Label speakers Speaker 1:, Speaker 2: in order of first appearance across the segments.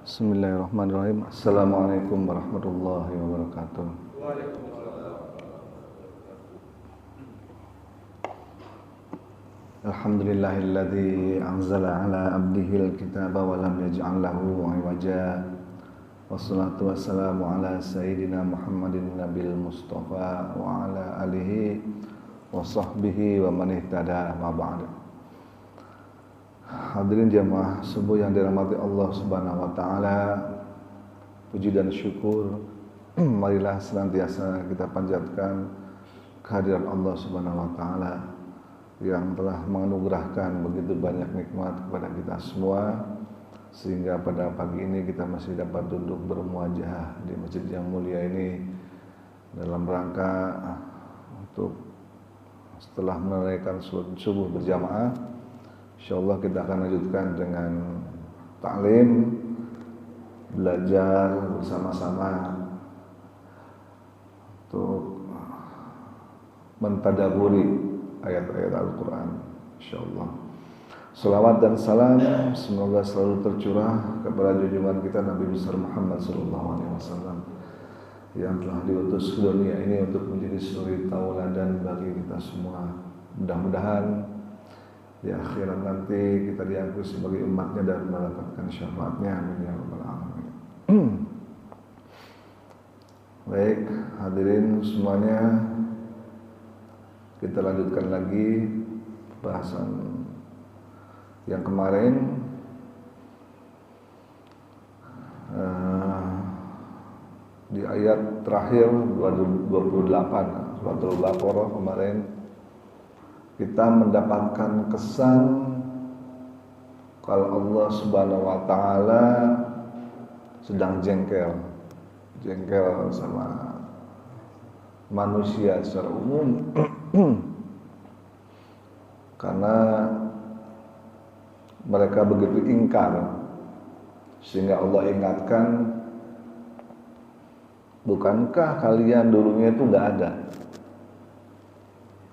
Speaker 1: Bismillahirrahmanirrahim. Assalamualaikum warahmatullahi wabarakatuh. Alhamdulillahilladzi anzala ala abdihil kitaba wa lam yaj'al lahu 'iwaja. Wassalatu wassalamu ala sayyidina Muhammadin nabil mustafa wa ala alihi wa sahbihi wa man ihtada ma ba'd. Hadirin jamaah subuh yang dirahmati Allah Subhanahu wa taala, puji dan syukur marilah senantiasa kita panjatkan kehadirat Allah Subhanahu wa taala yang telah menganugerahkan begitu banyak nikmat kepada kita semua, sehingga pada pagi ini kita masih dapat duduk bermuajah di masjid yang mulia ini dalam rangka untuk setelah menunaikan subuh berjamaah. InsyaAllah kita akan lanjutkan dengan ta'lim, belajar bersama-sama untuk mentadaburi ayat-ayat Al-Quran, InsyaAllah. Salawat dan salam semoga selalu tercurah kepada junjungan kita Nabi besar Muhammad SAW yang telah diutus ke dunia ini untuk menjadi suri tauladan bagi kita semua. Mudah-mudahan di akhirat nanti kita diakui sebagai umatnya dan mendapatkan syafaatnya. Amin ya rabbal alamin. Baik, hadirin semuanya, kita lanjutkan lagi bahasan yang kemarin. Di ayat terakhir 28 surat Al-Baqarah kemarin kita mendapatkan kesan kalau Allah Subhanahu wa taala sedang jengkel sama manusia secara umum karena mereka begitu ingkar, sehingga Allah ingatkan, bukankah kalian dulunya itu enggak ada?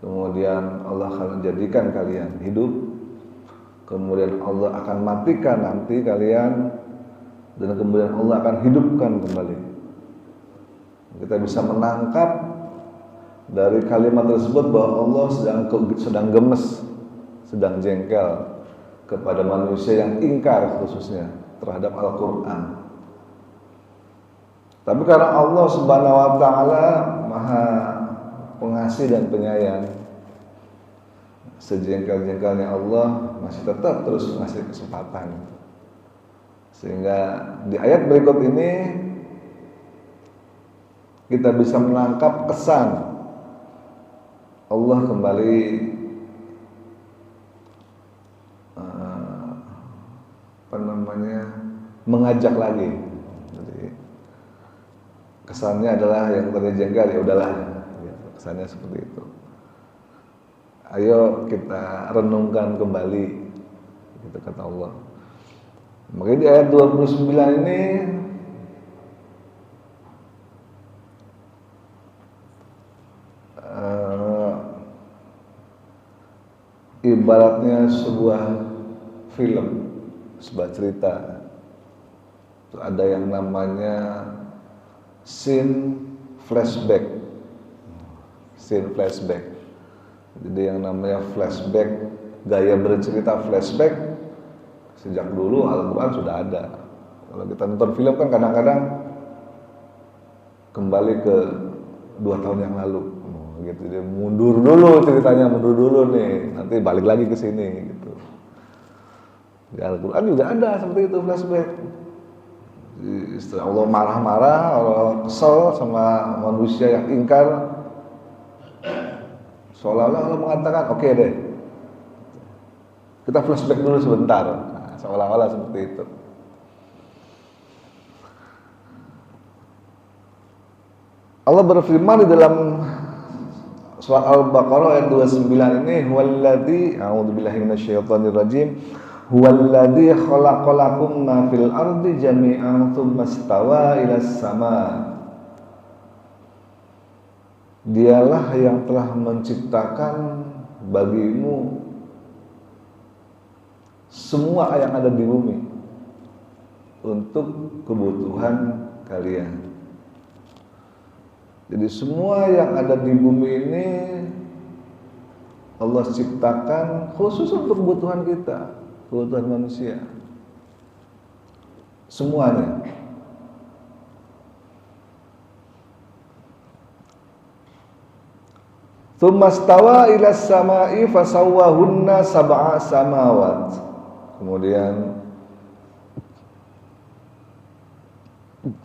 Speaker 1: Kemudian Allah akan jadikan kalian hidup, kemudian Allah akan matikan nanti kalian, dan kemudian Allah akan hidupkan kembali. Kita bisa menangkap dari kalimat tersebut bahwa Allah sedang gemes, sedang jengkel kepada manusia yang ingkar khususnya terhadap Al-Quran. Tapi karena Allah Subhanahu wa taala Maha Pengasih dan penyayang, sejengkel-jengkelnya Allah masih tetap terus ngasih kesempatan. Sehingga di ayat berikut ini kita bisa menangkap kesan Allah kembali mengajak lagi. Jadi kesannya adalah yang tadi jengkel, ya udahlah. Kesannya seperti itu. Ayo kita renungkan kembali, gitu kata Allah. Makanya di ayat 29 ini ibaratnya sebuah film, sebuah cerita. Ada yang namanya scene flashback. Jadi yang namanya flashback, gaya bercerita flashback sejak dulu Al-Quran sudah ada. Kalau kita nonton film kan kadang-kadang kembali ke 2 tahun yang lalu, gitu. Dia mundur dulu ceritanya, nih, nanti balik lagi ke sini, gitu. Di Al-Quran juga ada seperti itu flashback. Istilah Allah marah-marah, Allah kesel sama manusia yang ingkar. Seolah-olah Allah mengatakan, oke deh, kita flashback dulu sebentar. Nah, seolah-olah seperti itu. Allah berfirman di dalam surat Al-Baqarah ayat 29 ini, huwallazi, a'udzubillahi minasyaitonirrajim, huwallazi khalaqalakum ma fil ardi jami'an tsumma istawa ilas sama. Dialah yang telah menciptakan bagimu semua yang ada di bumi. untuk kebutuhan kalian. Jadi semua yang ada di bumi ini Allah ciptakan khusus untuk kebutuhan kita, kebutuhan manusia. Semuanya. Tsumma stawa ila samai fasawwahunna sab'a samawat. Kemudian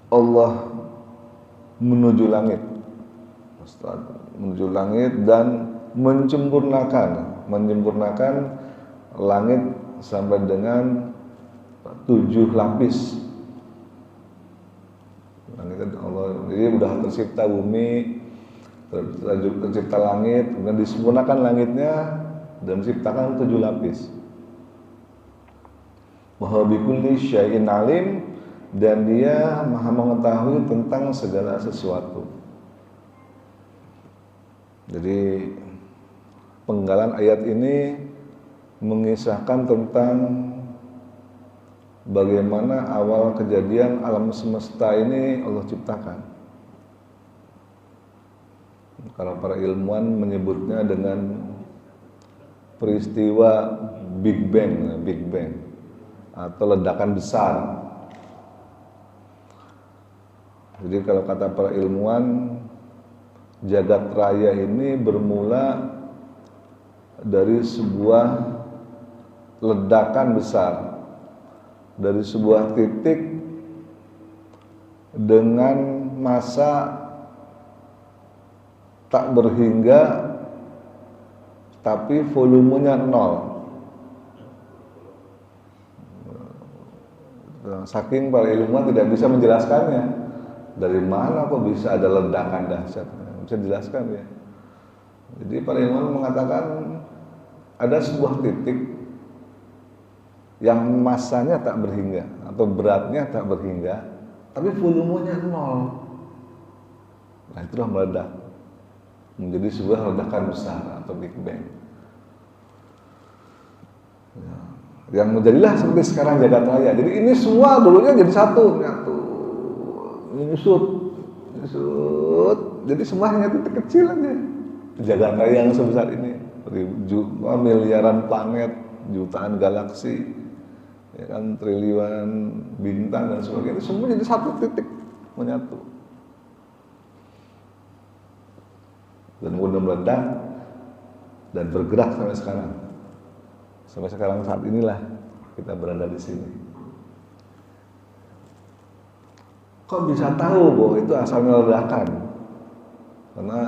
Speaker 1: Allah menuju langit. Menuju langit dan menyempurnakan langit sampai dengan 7 lapis. Langit Allah, jadi udah tercipta bumi, tercipta langit, kemudian disempurnakan langitnya dan diciptakan 7 lapis. Wa bikulli syai'in alim, dan dia maha mengetahui tentang segala sesuatu. Jadi penggalan ayat ini mengisahkan tentang bagaimana awal kejadian alam semesta ini Allah ciptakan. Kalau para ilmuwan menyebutnya dengan peristiwa Big Bang atau ledakan besar. Jadi kalau kata para ilmuwan, jagat raya ini bermula dari sebuah ledakan besar, dari sebuah titik dengan massa tak berhingga tapi volumenya 0. Saking para ilmuwan tidak bisa menjelaskannya. Dari mana kok bisa ada ledakan dahsyat? Bisa dijelaskan ya. Jadi para ilmuwan mengatakan ada sebuah titik yang massanya tak berhingga atau beratnya tak berhingga, tapi volumenya 0. Nah, itulah meledak menjadi sebuah ledakan besar atau Big Bang. Ya. Yang menjadilah seperti sekarang jagat raya. Jadi ini semua dulunya jadi satu, nyusut. Jadi semuanya titik kecil aja. Jagat raya yang sebesar ini, miliaran planet, jutaan galaksi, ya kan, triliunan bintang dan sebagainya. Semua jadi satu titik menyatu. Dan kemudian meledak dan bergerak sampai sekarang. Sampai sekarang saat inilah kita berada di sini. Kok bisa tahu bahwa itu asalnya ledakan? Karena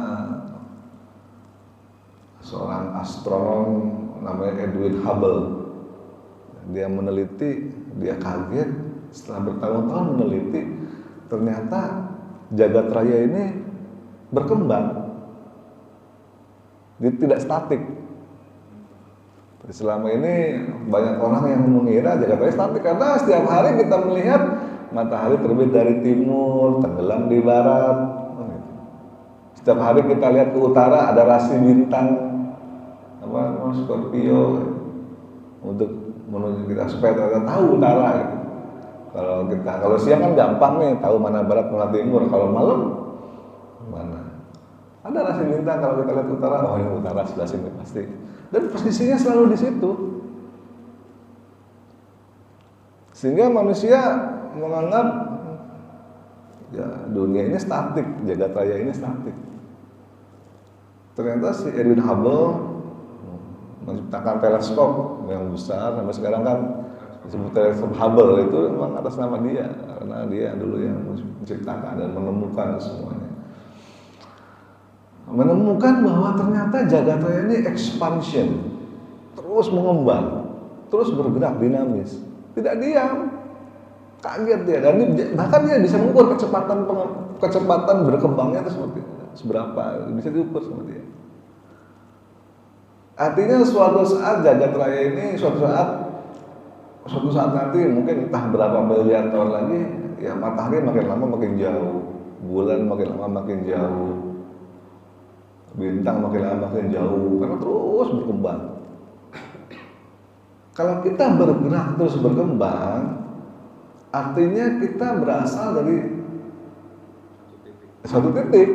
Speaker 1: seorang astronom namanya Edwin Hubble, dia meneliti, dia kaget setelah bertahun-tahun meneliti, ternyata jagat raya ini berkembang. Dia tidak statik. Selama ini banyak orang yang mengira jagat raya statik karena setiap hari kita melihat matahari terbit dari timur, tenggelam di barat. Setiap hari kita lihat ke utara ada rasi bintang, Scorpio, untuk menuju kita supaya kita tahu utara. Gitu. Kalau siang kan gampang nih tahu mana barat mana timur. Kalau malam mana? Ada rasi bintang kalau kita lihat utara, oh ini utara sebelah sini pasti. Dan posisinya selalu di situ. Sehingga manusia menganggap ya dunia ini statik, jagat raya ini statik. Ternyata si Edwin Hubble menciptakan teleskop yang besar, sampai sekarang kan disebut teleskop Hubble, itu memang atas nama dia, karena dia dulu yang menciptakan dan menemukan semuanya. Menemukan bahwa ternyata jagat raya ini expansion, terus mengembang, terus bergerak dinamis, tidak diam. Kaget dia, dan bahkan dia bisa mengukur kecepatan berkembangnya itu seperti seberapa, bisa diukur sama dia. Artinya suatu saat jagat raya ini suatu saat nanti mungkin entah berapa miliar tahun lagi, ya matahari makin lama makin jauh, bulan makin lama makin jauh, bintang makin lama makin jauh, karena terus berkembang. Kalau kita bergerak terus berkembang, Artinya kita berasal dari satu titik.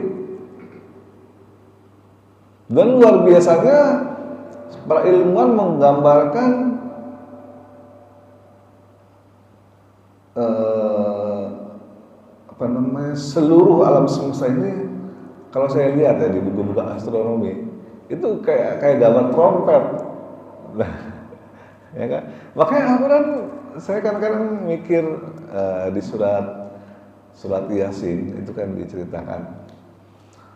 Speaker 1: Dan luar biasanya para ilmuwan menggambarkan seluruh alam semesta ini, kalau saya lihat ya di buku-buku astronomi itu kayak gambar trompet. Nah, ya kan? Makanya Al-Quran saya kadang-kadang mikir di surat Yasin itu kan diceritakan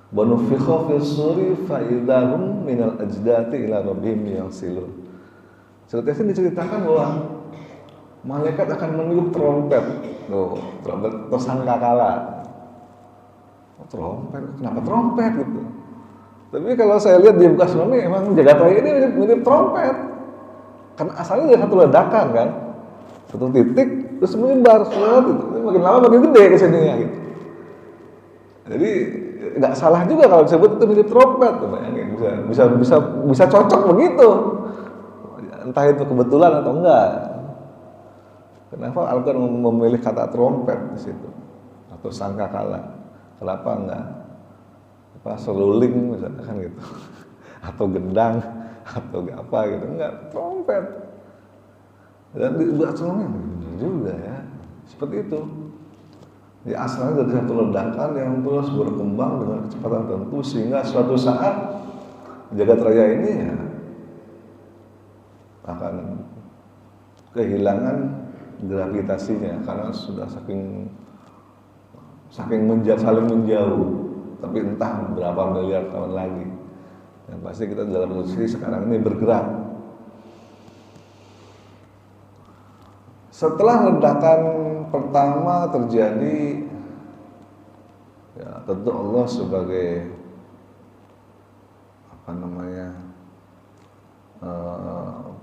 Speaker 1: Wanufikha fis suri fa idahum minal ajdati ila rabbihim yansilun. Surat Yasin diceritakan bahwa malaikat akan meniup trompet. Trompet atau sangkakala. Trompet, kenapa trompet gitu? Tapi kalau saya lihat di buku astronomi emang jagat raya ini mirip trompet. Karena asalnya dari satu ledakan kan. Satu titik terus menyebar gitu. Makin lama makin gede kesininya gitu. Jadi nggak salah juga kalau disebut itu mirip trompet, bayangin bisa cocok begitu. Entah itu kebetulan atau enggak. Kenapa Al-Quran memilih kata trompet di situ atau sangkakala? Kenapa enggak seruling misalkan gitu, atau gendang atau apa gitu? Enggak, trompet. Dan dibuat astronomi juga ya, seperti itu. Ya asalnya dari satu ledakan yang terus berkembang dengan kecepatan tertentu sehingga suatu saat jagat raya ini ya akan kehilangan gravitasinya karena sudah saling menjauh. Tapi entah berapa miliar tahun lagi. Yang pasti kita dalam posisi sekarang ini bergerak. Setelah ledakan pertama terjadi, ya tentu Allah sebagai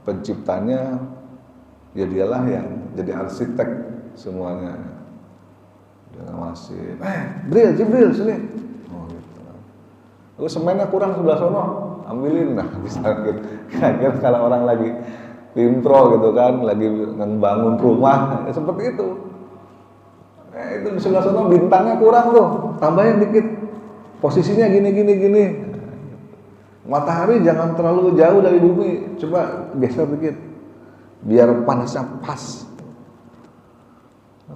Speaker 1: penciptanya, ya dialah yang jadi arsitek semuanya. Dia ngawasi, Jibril sini. Oh gitu. Terus semennya kurang sebelah sono, ambilin. Nah bisa kira-kira kalau orang lagi pimpro gitu kan, lagi membangun rumah, ya seperti itu. Itu di sebelah sono bintangnya kurang tuh, tambahin dikit. Posisinya gini. Matahari jangan terlalu jauh dari bumi, coba geser dikit, biar panasnya pas.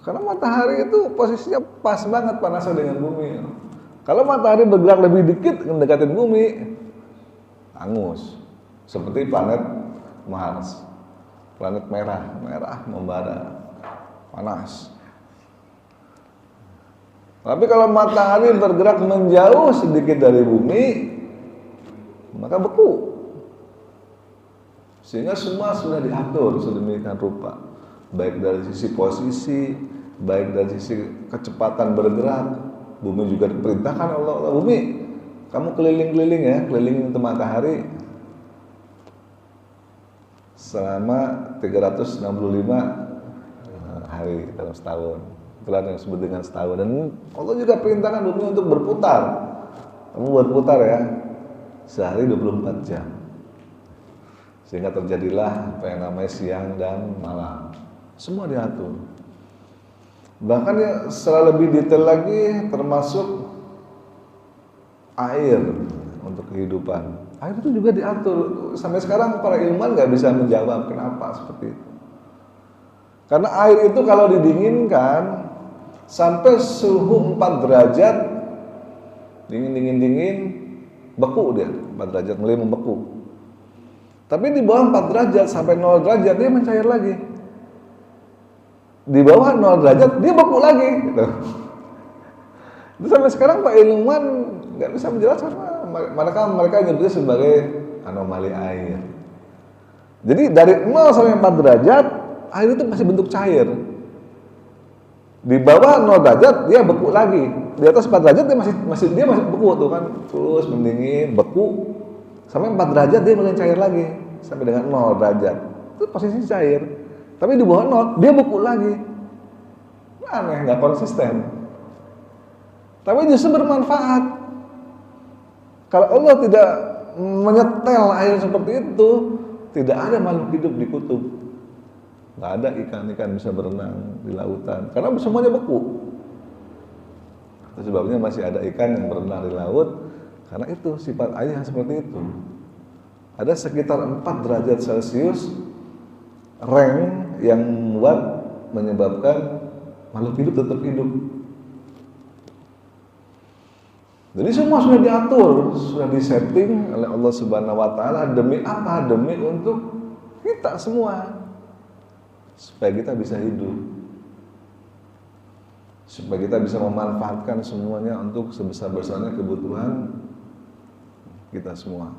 Speaker 1: Karena matahari itu posisinya pas banget panasnya dengan bumi. Kalau matahari bergerak lebih dikit mendekatin bumi, hangus. Seperti planet Mars, planet merah membara, panas. Tapi kalau matahari bergerak menjauh sedikit dari bumi, maka beku. Sehingga semua sudah diatur sedemikian rupa, baik dari sisi posisi, baik dari sisi kecepatan bergerak. Bumi juga diperintahkan Allah, bumi, kamu keliling-keliling ya, keliling ke matahari selama 365 hari dalam setahun. Itulah yang disebut dengan setahun. Dan Allah juga perintahkan bumi untuk berputar. Kamu berputar ya, sehari 24 jam. Sehingga terjadilah apa yang namanya siang dan malam. Semua diatur. Bahkan ya secara lebih detail lagi termasuk air untuk kehidupan. Air itu juga diatur. Sampai sekarang para ilmuwan nggak bisa menjawab kenapa seperti itu. Karena air itu kalau didinginkan sampai suhu 4 derajat, dingin, beku dia, 4 derajat mulai membeku. Tapi di bawah 4 derajat sampai 0 derajat dia mencair lagi. Di bawah 0 derajat dia beku lagi gitu. Itu sampai sekarang Pak ilmuwan nggak bisa menjelaskan, mereka nyebutnya sebagai anomali air. Jadi dari 0 sampai 4 derajat air itu masih bentuk cair. Di bawah 0 derajat dia beku lagi. Di atas 4 derajat dia masih beku tuh kan, terus mendingin, beku. Sampai 4 derajat dia mulai cair lagi sampai dengan 0 derajat. Itu posisi cair. Tapi di bawah 0 dia beku lagi. Aneh, nggak konsisten. Tapi justru bermanfaat. Kalau Allah tidak menyetel air seperti itu, tidak ada makhluk hidup di kutub. Nggak ada ikan-ikan bisa berenang di lautan karena semuanya beku. Itu sebabnya masih ada ikan yang berenang di laut karena itu sifat air yang seperti itu. Ada sekitar 4 derajat Celcius rank yang menyebabkan makhluk hidup tetap hidup. Jadi semua sudah diatur, sudah disetting oleh Allah Subhanahu wa taala demi apa? Demi untuk kita semua. Supaya kita bisa hidup. Supaya kita bisa memanfaatkan semuanya untuk sebesar-besarnya kebutuhan kita semua.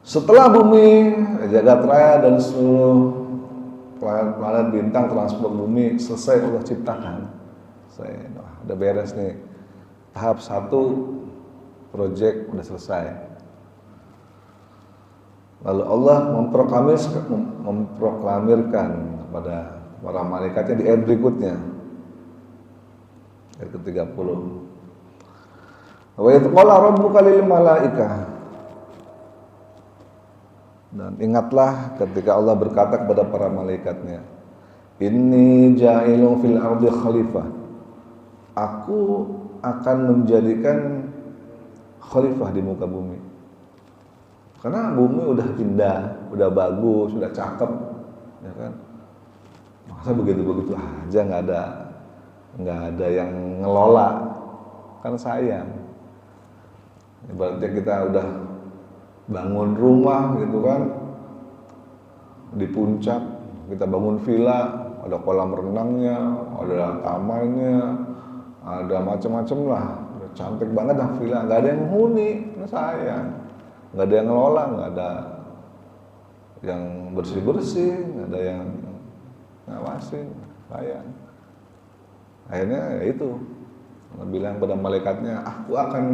Speaker 1: Setelah bumi, jagat raya dan seluruh planet bintang transport bumi selesai Allah ciptakan. Udah beres nih. Tahap 1 project udah selesai. Lalu Allah memproklamirkan kepada para malaikatnya di ayat berikutnya. Ayat ke-30. Wa idh qala rabbuka lil malaikah. Dan ingatlah ketika Allah berkata kepada para malaikatnya, "Inni ja'ilun fil ardi khalifah." Aku akan menjadikan khalifah di muka bumi. Karena bumi udah indah, udah bagus, udah cakep, ya kan? Masa begitu-begitu aja nggak ada yang ngelola, kan sayang. Ibaratnya kita udah bangun rumah gitu kan, di puncak kita bangun villa, ada kolam renangnya, ada tamannya, ada macam-macam lah, cantik banget dah villa, nggak ada yang menghuni, sayang. Nggak ada yang ngelola, nggak ada yang bersih-bersih, nggak ada yang ngawasin, sayang. Akhirnya ya itu, Allah bilang pada malaikatnya, aku akan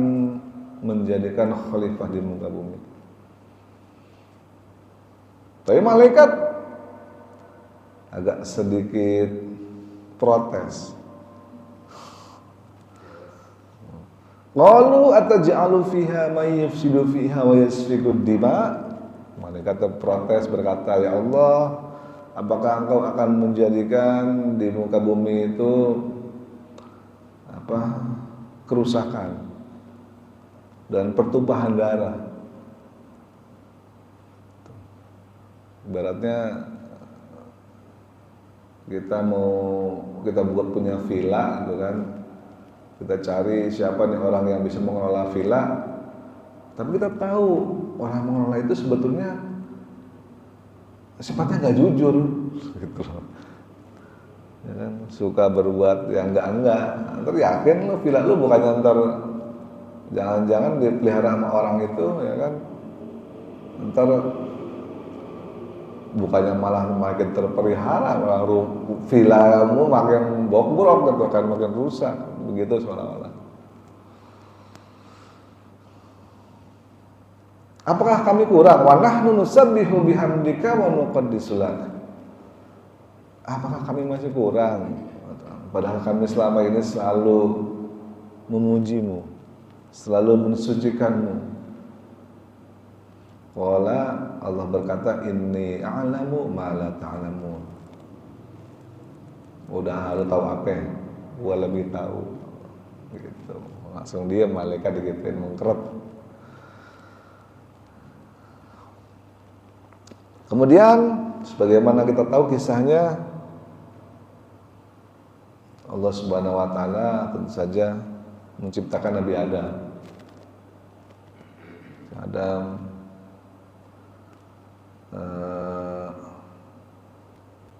Speaker 1: menjadikan khalifah di muka bumi. Tapi malaikat agak sedikit protes. Qalu ataj'alu fiha may yufsidu fiha wa yasfiku dima. Malaikat protes berkata, "Ya Allah, apakah Engkau akan menjadikan di muka bumi itu kerusakan dan pertumpahan darah?" Ibaratnya kita buat punya villa gitu kan. Kita cari siapa nih orang yang bisa mengelola villa. Tapi kita tahu orang mengelola itu sebetulnya sifatnya nggak jujur, gitu loh. Ya kan? Suka berbuat yang enggak. Ntar yakin lo villa lo bukannya ntar jangan-jangan dipelihara sama orang itu, ya kan? Ntar bukannya malah makin terpelihara, malah villamu makin bobrok gitu kan, makin rusak, begitu seolah-olah. Apakah kami kurang? Wa nahnu nusabbihu bihamdika wa nuqaddisu lak. Apakah kami masih kurang? Padahal kami selama ini selalu memujimu, selalu mensucikanmu. Qala, Allah berkata, inni a'lamu ma la ta'lamun. Udah lu tahu apa? Gua lebih tahu. Gitu. Langsung dia malaikat digituin mengkeret. Kemudian sebagaimana kita tahu kisahnya, Allah Subhanahu wa taala tentu saja menciptakan Nabi Adam.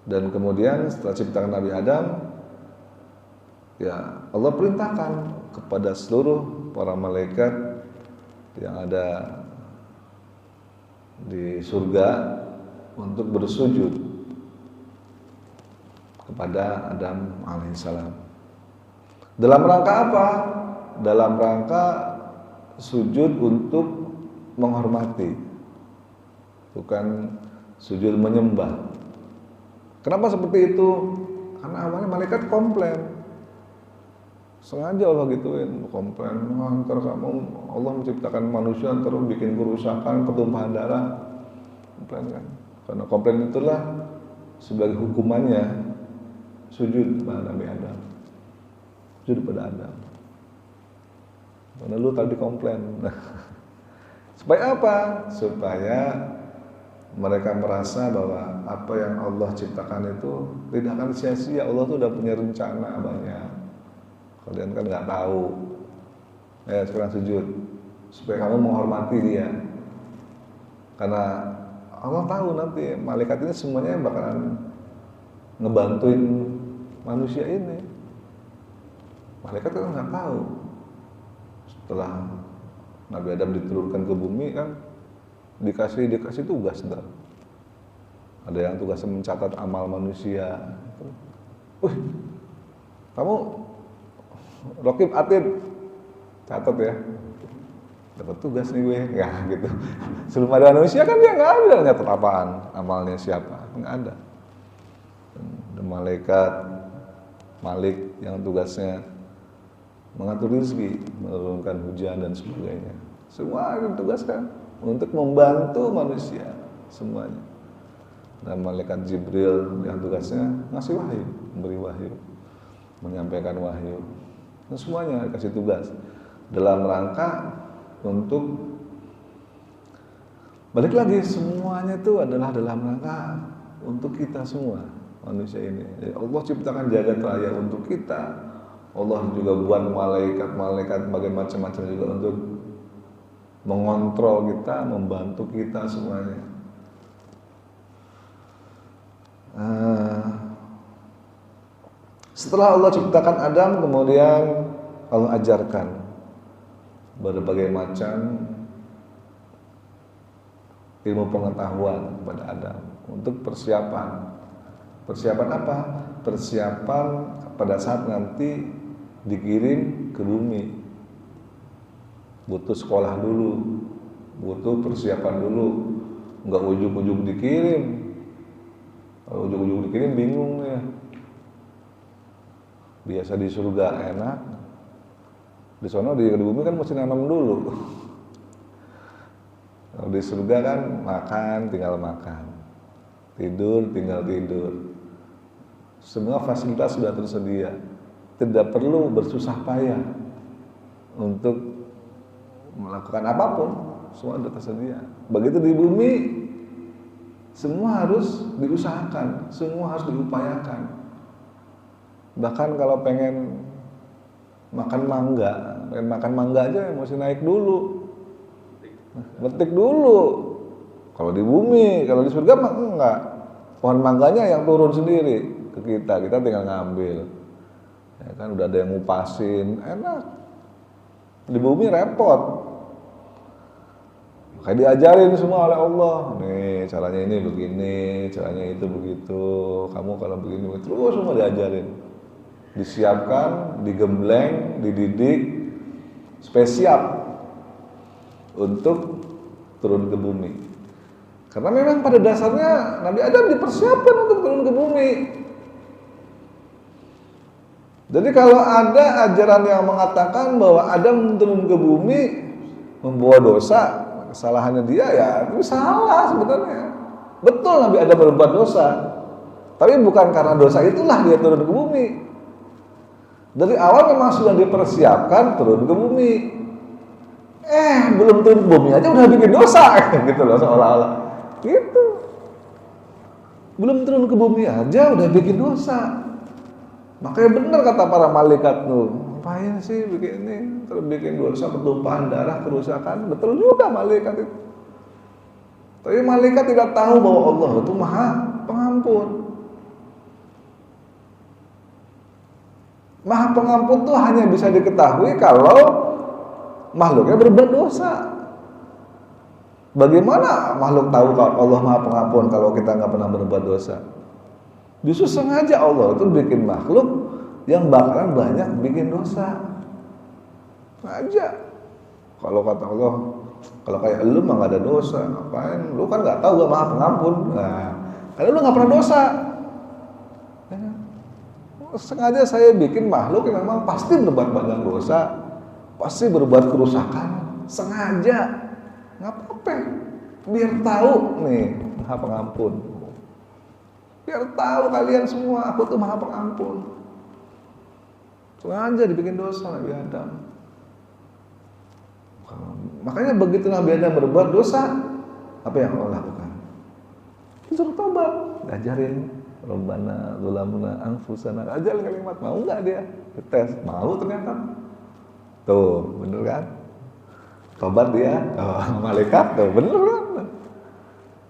Speaker 1: Dan kemudian setelah ciptakan Nabi Adam, ya Allah perintahkan kepada seluruh para malaikat yang ada di surga untuk bersujud kepada Adam alaihissalam. Dalam rangka apa? Dalam rangka sujud untuk menghormati, bukan sujud menyembah. Kenapa seperti itu? Karena awalnya malaikat komplain. Sengaja Allah gituin, komplain. Ntar kamu, Allah menciptakan manusia, ntar bikin kerusakan, pertumpahan darah. Komplain kan. Karena komplain itulah sebagai hukumannya sujud pada Nabi Adam. Sujud pada Adam. Karena lu tadi komplain. Supaya apa? Supaya mereka merasa bahwa apa yang Allah ciptakan itu tidak akan sia-sia. Allah tuh udah punya rencana banyak. Kalian kan nggak tahu. Ya sekarang sujud supaya kamu menghormati dia. Karena Allah tahu nanti malaikat ini semuanya bakalan ngebantuin manusia ini. Malaikat kan nggak tahu. Setelah Nabi Adam diturunkan ke bumi kan dikasih tugas ntar. Ada yang tugasnya mencatat amal manusia. Kamu Rokib Atid catat ya. Dapat tugas nih gue, ya gitu. Sebelum ada manusia kan dia nggak ada nyatet apaan, amalnya siapa, nggak ada. Dan malaikat Malik yang tugasnya mengatur rezeki, menurunkan hujan dan sebagainya. Semua ditugaskan untuk membantu manusia semuanya. Dan malaikat Jibril yang tugasnya ngasih wahyu, memberi wahyu, menyampaikan wahyu. Dan semuanya dikasih tugas dalam rangka untuk balik lagi semuanya itu adalah dalam rangka untuk kita semua manusia ini. Jadi Allah ciptakan jagat raya untuk kita. Allah juga buat malaikat bagai macam-macam juga untuk mengontrol kita, membantu kita semuanya. Setelah Allah ciptakan Adam, kemudian Allah ajarkan berbagai macam ilmu pengetahuan kepada Adam untuk persiapan. Persiapan apa? Persiapan pada saat nanti dikirim ke bumi. Butuh sekolah dulu, butuh persiapan dulu. Enggak ujug-ujug dikirim. Kalau ujug-ujug dikirim bingung ya. Biasa di surga enak. Di sana di bumi kan mesti nanam dulu. Kalau di surga kan makan tinggal makan, tidur tinggal tidur. Semua fasilitas sudah tersedia, tidak perlu bersusah payah untuk melakukan apapun, semua sudah tersedia. Begitu di bumi, semua harus diusahakan, semua harus diupayakan. Bahkan kalau pengen makan mangga aja mesti naik dulu, betik dulu. Kalau di bumi, kalau di surga mah enggak, pohon mangganya yang turun sendiri ke kita tinggal ngambil. Ya kan udah ada yang ngupasin, enak. Di bumi repot, kayak diajarin semua oleh Allah. Nih caranya ini begini, caranya itu begitu. Kamu kalau begini terus semua diajarin. Disiapkan, digembleng, dididik, spesial untuk turun ke bumi. Karena memang pada dasarnya Nabi Adam dipersiapkan untuk turun ke bumi. Jadi kalau ada ajaran yang mengatakan bahwa Adam turun ke bumi membawa dosa, kesalahannya dia ya itu salah sebenarnya. Betul Nabi Adam berbuat dosa, tapi bukan karena dosa itulah dia turun ke bumi. Dari awal memang sudah dipersiapkan turun ke bumi. Belum turun ke bumi aja udah bikin dosa gitu loh seolah-olah. Gitu. Belum turun ke bumi aja udah bikin dosa. Makanya benar kata para malaikat tuh, ngapain sih bikin ini, terus bikin dosa, pertumpahan darah, kerusakan. Betul juga malaikat itu. Tapi malaikat tidak tahu bahwa Allah itu Maha Pengampun. Maha Pengampun tuh hanya bisa diketahui kalau makhluknya berbuat dosa. Bagaimana makhluk tahu kalau Allah Maha Pengampun kalau kita nggak pernah berbuat dosa? Justru sengaja Allah itu bikin makhluk yang bakalan banyak bikin dosa. Sengaja. Kalau kata Allah, kalau kayak lu mah nggak ada dosa, ngapain? Lu kan nggak tahu gua Maha Pengampun. Nah, karena lu nggak pernah dosa. Sengaja saya bikin makhluk yang memang pasti berbuat banyak dosa, pasti berbuat kerusakan, sengaja, nggak apa-apa, biar tahu nih Maha Pengampun. Biar tahu kalian semua, aku tuh Maha Pengampun. Sengaja dibikin dosa Nabi Adam. Makanya begitu Nabi Adam berbuat dosa, apa yang Allah lakukan? Disuruh tobat, diajarin Rabbana dzulamna anfusana, ajarin kalimat, mau nggak dia? Tes, mau ternyata. Tuh, bener kan? Tobat dia, malaikat tuh, bener kan?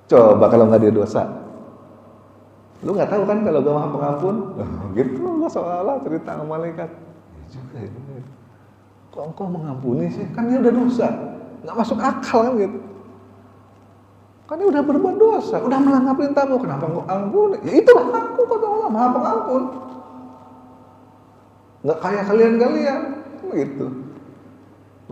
Speaker 1: Coba kalau nggak dia dosa, lu nggak tahu kan kalau gue Maha Pengampun? Gitu lah seolah-olah cerita sama malaikat. Ya juga itu. Kok engkau mengampuni sih? Kan dia udah dosa, nggak masuk akal kan gitu. Kan dia udah berbuat dosa, udah melanggar perintahmu, kenapa engkau ampuni? Ya itulah aku, kata Allah, Maha Pengampun. Nggak kayak kalian-kalian, gitu.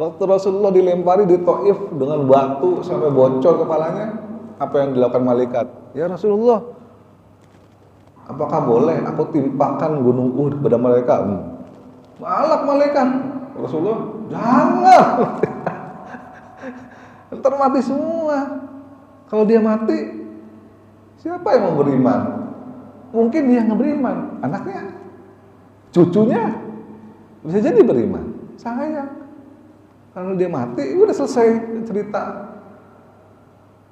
Speaker 1: Waktu Rasulullah dilempari di Taif dengan batu sampai bocor kepalanya, apa yang dilakukan malaikat? Ya Rasulullah, apakah boleh aku timpakan gunung Uhud kepada mereka? Malak malaikat. Rasulullah, jangan. Ntar mati semua. Kalau dia mati, siapa yang mau beriman? Mungkin dia nggak beriman, anaknya, cucunya bisa jadi beriman. Sayang. Kalau dia mati, udah selesai cerita.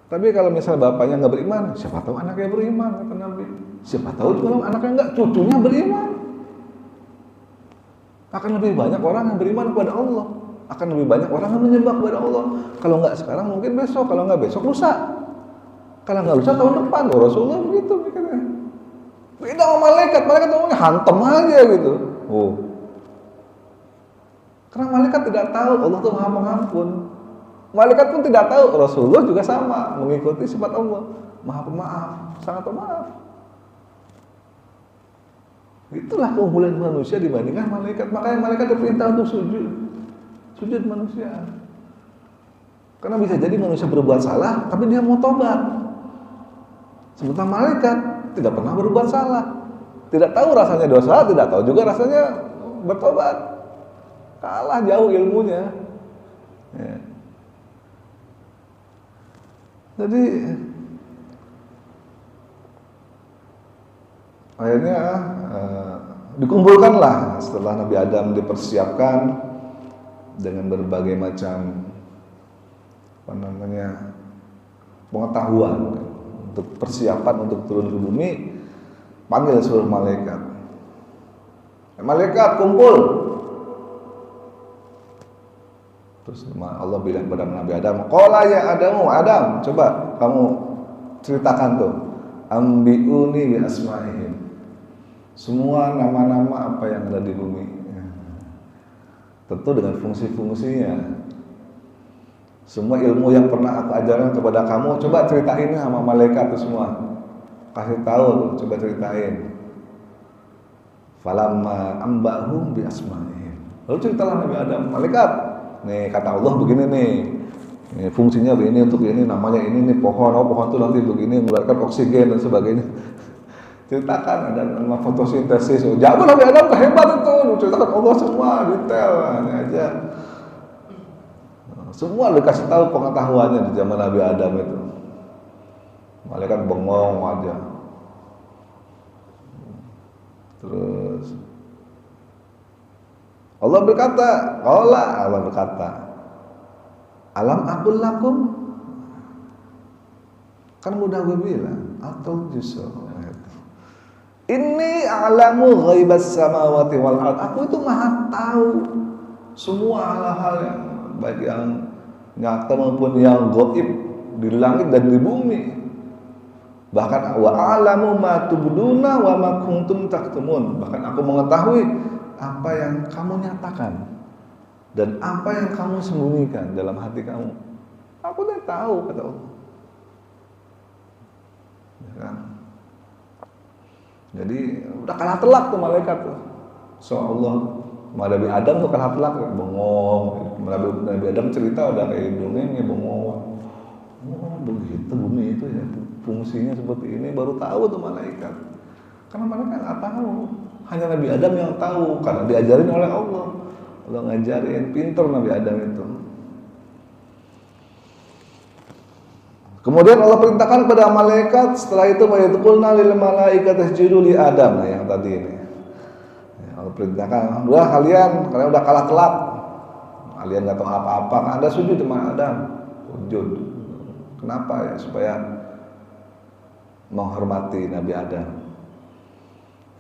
Speaker 1: Tapi kalau misalnya bapaknya nggak beriman, siapa tahu anaknya beriman, kata Nabi. Siapa tahu kalau anaknya nggak, cucunya beriman. Akan lebih banyak orang yang beriman kepada Allah. Akan lebih banyak orang yang menyembah kepada Allah. Kalau nggak sekarang, mungkin besok. Kalau nggak besok, lusa. Kalau nggak lusa, tahun depan. Oh, Rasulullah begitu mikirnya. Beda sama malaikat. Malaikat ngomongnya hantem aja gitu. Oh. Karena malaikat tidak tahu Allah itu Maha Pengampun. Malaikat pun tidak tahu Rasulullah juga sama, mengikuti sifat Allah, Maha Pemaaf, sangat pemaaf. Itulah keunggulan manusia dibandingkan malaikat. Makanya malaikat diperintah untuk sujud manusia. Karena bisa jadi manusia berbuat salah, tapi dia mau tobat. Sementara malaikat tidak pernah berbuat salah, tidak tahu rasanya dosa, tidak tahu juga rasanya bertobat. Kalah jauh ilmunya. Ya. Jadi akhirnya dikumpulkanlah setelah Nabi Adam dipersiapkan dengan berbagai macam pengetahuan untuk persiapan untuk turun ke bumi, panggil seluruh malaikat. Malaikat kumpul. Terus Allah bilang kepada Nabi Adam, "Qala ya Adam, coba kamu ceritakan tuh, ambiuni bi asma'ihim." Semua nama-nama apa yang ada di bumi. Tentu dengan fungsi-fungsinya. Semua ilmu yang pernah aku ajarkan kepada kamu, coba ceritain sama malaikat itu semua. Kasih tahu, coba ceritain. Falamma ambahum bi asma'ihim. Lalu ceritalah Nabi Adam, malaikat, nih kata Allah begini nih. Ini fungsinya begini, untuk ini namanya ini nih pohon, pohon itu nanti begini mengeluarkan oksigen dan sebagainya. Ceritakan, ada nama fotosintesis. Jangan Nabi Adam hebat itu, ceritakan Allah semua detail, ini aja. Semua dikasih tahu pengetahuannya di zaman Nabi Adam itu. Malaikat bengong aja. Terus Allah berkata, Allah berkata, alam aqul lakum, kan udah gue bilang, atau justru ini a'lamu ghaibas samawati wal ard. Aku itu maha tahu semua hal-hal yang baik yang nyata maupun yang gaib di langit dan di bumi. Bahkan wa a'lamu ma tubduna wa ma kuntum taktumun. Bahkan aku mengetahui apa yang kamu nyatakan dan apa yang kamu sembunyikan dalam hati kamu. Aku udah tahu, kata Allah. Ya kan? Jadi udah kalah telak tuh malaikat tuh. Allah Nabi Adam tuh kalah telak, bengong. Nabi Adam cerita udah kayak dongengnya, bengong. Oh begitu bumi itu ya, fungsinya seperti ini, baru tahu tuh malaikat. Karena malaikat nggak tahu, hanya Nabi Adam yang tahu karena diajarin oleh Allah. Allah ngajarin, pintar Nabi Adam itu. Kemudian Allah perintahkan kepada malaikat, setelah itu wa yadqulna lil malaikati isjudu li Adam. Nah, yang tadi ini. Allah perintahkan, udah kalian udah kalah telak. Kalian nggak tahu apa-apa, Anda sujud sama Adam. Sujud. Kenapa ya? Supaya menghormati Nabi Adam.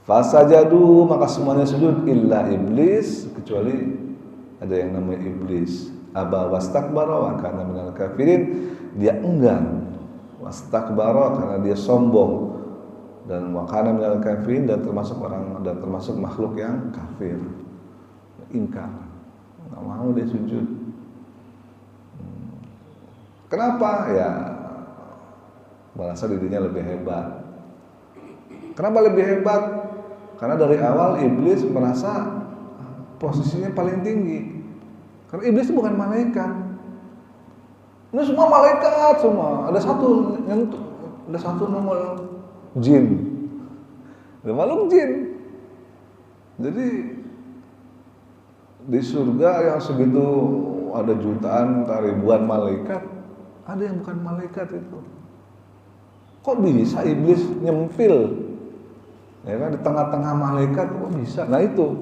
Speaker 1: Fasajadu, maka semuanya sujud illa iblis, kecuali ada yang namanya iblis. Aba wastakbara wa kana minal kafirin. Dia enggan, wastakbara karena dia sombong, dan wa kana minal kafirin, dan termasuk makhluk yang kafir, ingkar, nggak mau dia sujud. Kenapa? Ya merasa dirinya lebih hebat. Kenapa lebih hebat? Karena dari awal iblis merasa posisinya paling tinggi. Karena iblis itu bukan malaikat. Ini semua malaikat semua. Ada satu nomor jin. Ada makhluk jin. Jadi di surga yang segitu ada jutaan, ribuan malaikat, ada yang bukan malaikat itu. Kok bisa iblis nyempil? Ya kan, di tengah-tengah malaikat kok bisa? Nah itu.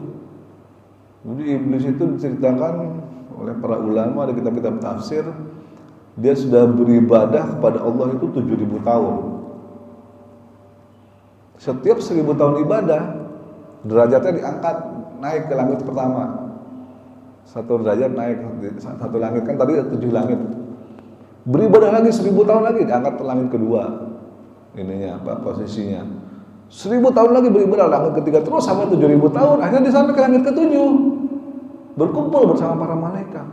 Speaker 1: Jadi iblis itu diceritakan oleh para ulama di kitab-kitab tafsir, dia sudah beribadah kepada Allah itu 7.000 tahun. Setiap 1.000 tahun ibadah, derajatnya diangkat naik ke langit pertama. Satu derajat naik, satu langit kan tadi ada 7 langit. Beribadah lagi 1.000 tahun lagi diangkat ke langit kedua. Ininya apa posisinya? 1.000 tahun lagi beribadah langit ketiga, terus sampai 7.000 tahun, akhirnya sampai ke langit ke-7. Berkumpul bersama para malaikat.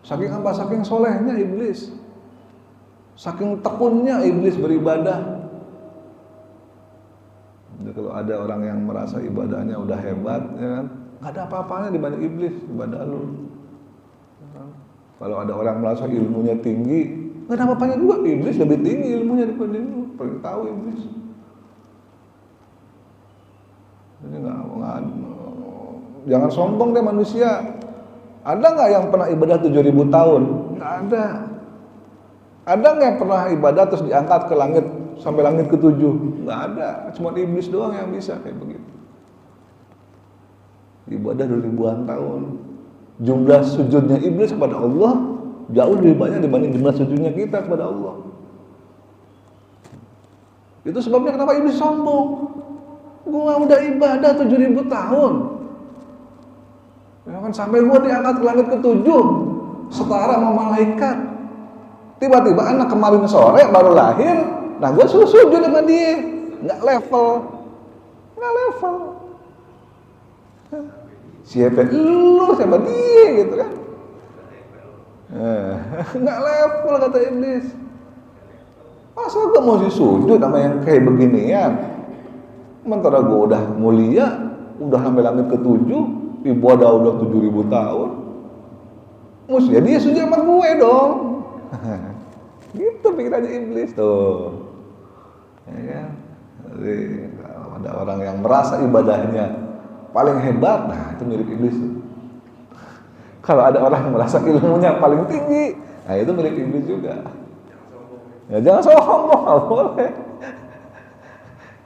Speaker 1: Saking apa? Saking solehnya iblis, saking tekunnya iblis beribadah. Jadi kalau ada orang yang merasa ibadahnya udah hebat, ya kan, nggak ada apa-apanya dibanding iblis ibadah lu. Kalau ada orang merasa ilmunya tinggi, nggak ada apa-apanya juga. Iblis lebih tinggi ilmunya dibanding lu, paling tahu iblis. Jadi jangan sombong deh manusia. Ada nggak yang pernah ibadah 7.000 tahun? Nggak ada. Ada nggak yang pernah ibadah terus diangkat ke langit sampai langit ke-7? Nggak ada. Cuma iblis doang yang bisa kayak begitu. Ibadah ribuan tahun. Jumlah sujudnya iblis kepada Allah jauh lebih banyak dibanding jumlah sujudnya kita kepada Allah. Itu sebabnya kenapa iblis sombong. Gua udah ibadah 7.000 tahun. Ya kan, sampai gua diangkat ke langit ke-7 setara sama malaikat. Tiba-tiba anak kemarin sore baru lahir, nah gua suruh sujud sama dia. Nggak level. Siapa lu, siapa dia gitu kan. Nggak level kata iblis. Masa gua mau sujud sama yang kayak beginian? Sementara gua udah mulia, udah sampai langit ke-7, ibadah udah 7.000 tahun. Mestinya dia sujud sama gue dong. Gitu pikirannya iblis tuh. Ya kan? Jadi kalau ada orang yang merasa ibadahnya paling hebat, nah itu mirip iblis tuh. Kalau ada orang yang merasa ilmunya paling tinggi, nah itu mirip iblis juga. Ya jangan sombong, nggak boleh.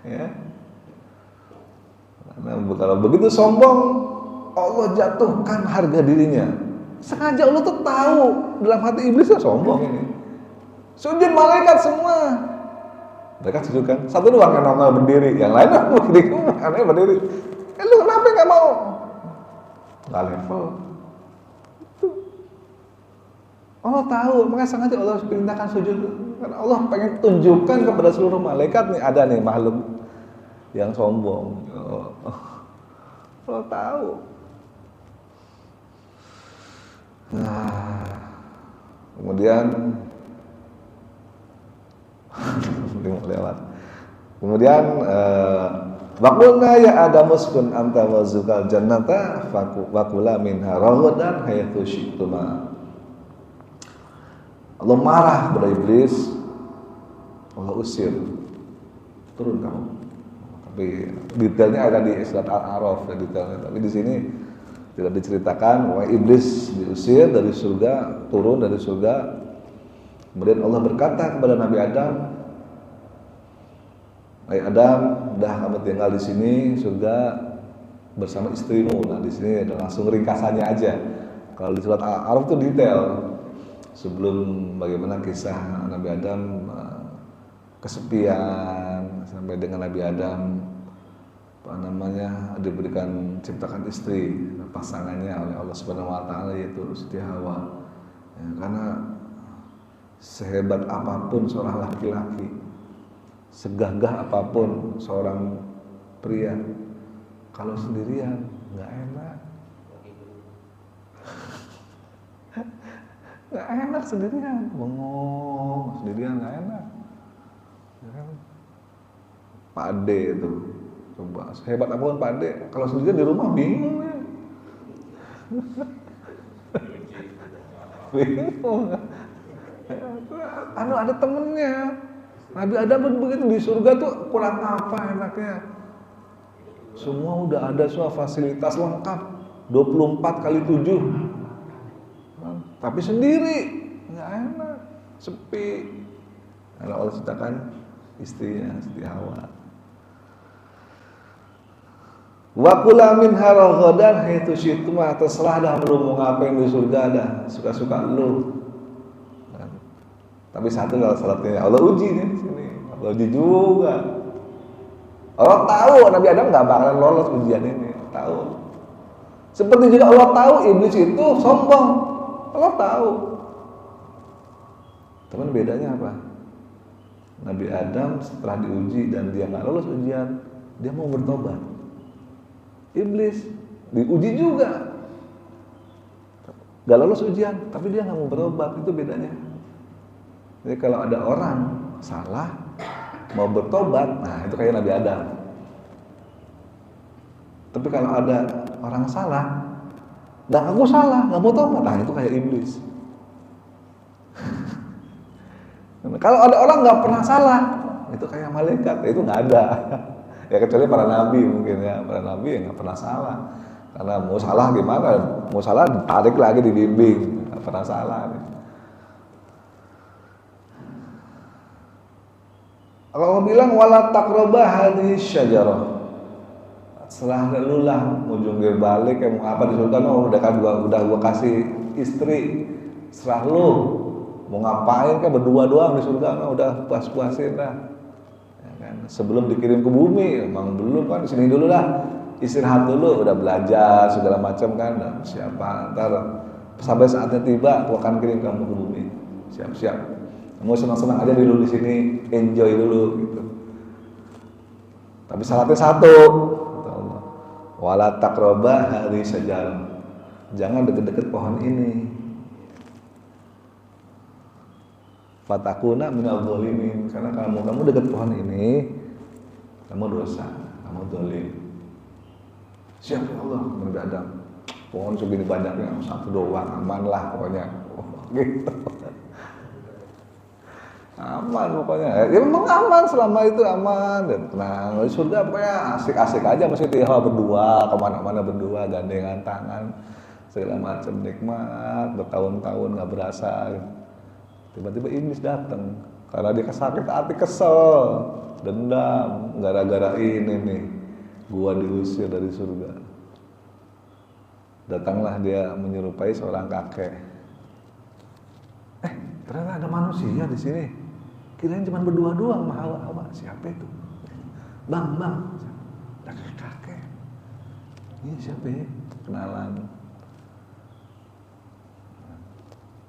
Speaker 1: Ya. Karena kalau begitu sombong, Allah jatuhkan harga dirinya. Sengaja Allah tuh tahu dalam hati iblis ya sombong ini. Sujud malaikat semua. Mereka sujud kan? Satu doang yang normal berdiri, yang lain berdiri. Lu kenapa nggak mau? Nggak level. Itu. Allah tahu, makanya sengaja Allah perintahkan sujud. Karena Allah pengen tunjukkan kepada seluruh malaikat nih ada nih makhluk yang sombong. Allah tahu. Nah, kemudian lewat. Kemudian waqulna ya Adam uskun anta wa zukal jannata fakula minha ragadan haythu syi'tuma. Allah marah kepada iblis. Allah usir. Turun kamu. Tapi detailnya ada di surat Al-A'raf detailnya. Tapi di sini tidak diceritakan bahwa iblis diusir dari surga, turun dari surga Kemudian Allah berkata kepada Nabi Adam, "Hai Adam, dah kamu tinggal di sini surga bersama istrimu." Nah, di sini langsung ringkasannya aja. Kalau di surat Al-A'raf itu detail. Sebelum bagaimana kisah Nabi Adam kesepian sampai dengan Nabi Adam diberikan ciptakan istri pasangannya oleh Allah Subhanahu wa taala, yaitu Siti Hawa. Ya, karena sehebat apapun seorang laki-laki, segagah apapun seorang pria, kalau sendirian nggak enak. Nggak enak sendirian, bengong sendirian nggak enak. Ya kan? Pak Ade itu, coba sehebat apapun Pak Ade, kalau sendirian di rumah bingung ya. Bingung. Ada temennya. Nabi Adam pun begitu, di surga tuh kurang apa enaknya. Semua udah ada, semua fasilitas lengkap, 24x7. Tapi sendiri, nggak enak, sepi. Kalau Allah ciptakan istrinya, Siti Hawa. Wa kula minha raghadan haitsu syi'tum, terserah dah lu mau ngapain di surga dah, suka-suka lu. Tapi satu kalau salatnya Allah uji nih di sini. Allah uji juga. Allah tahu Nabi Adam nggak bakalan lolos ujian ini, tahu. Seperti juga Allah tahu iblis itu sombong. Allah tahu. Teman bedanya apa? Nabi Adam setelah diuji dan dia nggak lolos ujian, dia mau bertobat. Iblis diuji juga, nggak lolos ujian, tapi dia nggak mau bertobat. Itu bedanya. Jadi kalau ada orang salah mau bertobat, nah itu kayak Nabi Adam. Tapi kalau ada orang salah dan aku salah, nggak mau tobat, nah itu kayak iblis. Kalau ada orang nggak pernah salah, itu kayak malaikat, itu nggak ada. Ya kecuali para nabi mungkin ya, para nabi yang nggak pernah salah. Karena mau salah gimana, mau salah ditarik lagi, dibimbing, nggak pernah salah. Allah bilang wala taqraba hadhihi syajarah. Setelah lelulah mau jungkir balik kayak mau apa di surga, no, udah gua kasih istri, serah lu mau ngapain kan berdua doang di surga, no, udah puas-puasin dah. Ya kan? Sebelum dikirim ke bumi, emang belum kan, di sini dulu lah, istirahat dulu, udah belajar segala macam kan, dan siapa ntar sampai saatnya tiba, aku akan kirim kamu ke bumi, siap-siap. Kamu senang-senang aja dulu di sini, enjoy dulu gitu. Tapi syaratnya satu. Wala taqraba hadhihi syajarah. Jangan deket-deket pohon ini. Fatakuna minal dzalimin. Karena kamu dekat pohon ini, kamu dosa, kamu zalim. Siap ya Allah, Nabi Adam. Pohon segini banyaknya, satu doang, aman lah pokoknya. Gitu. Aman pokoknya. Ya memang aman, selama itu aman dan tenang. Di surga pokoknya asik-asik aja, masih Hawa berdua, kemana-mana berdua, gandengan tangan, segala macam nikmat, bertahun-tahun nggak berasa. Tiba-tiba iblis datang karena dia sakit hati, kesel, dendam, gara-gara ini nih, gua diusir dari surga. Datanglah dia menyerupai seorang kakek. Ternyata ada manusia di sini. Kirain cuma berdua doang sama Hawa. Siapa itu? Bang. Kakek. Ini siapa ya? Kenalan.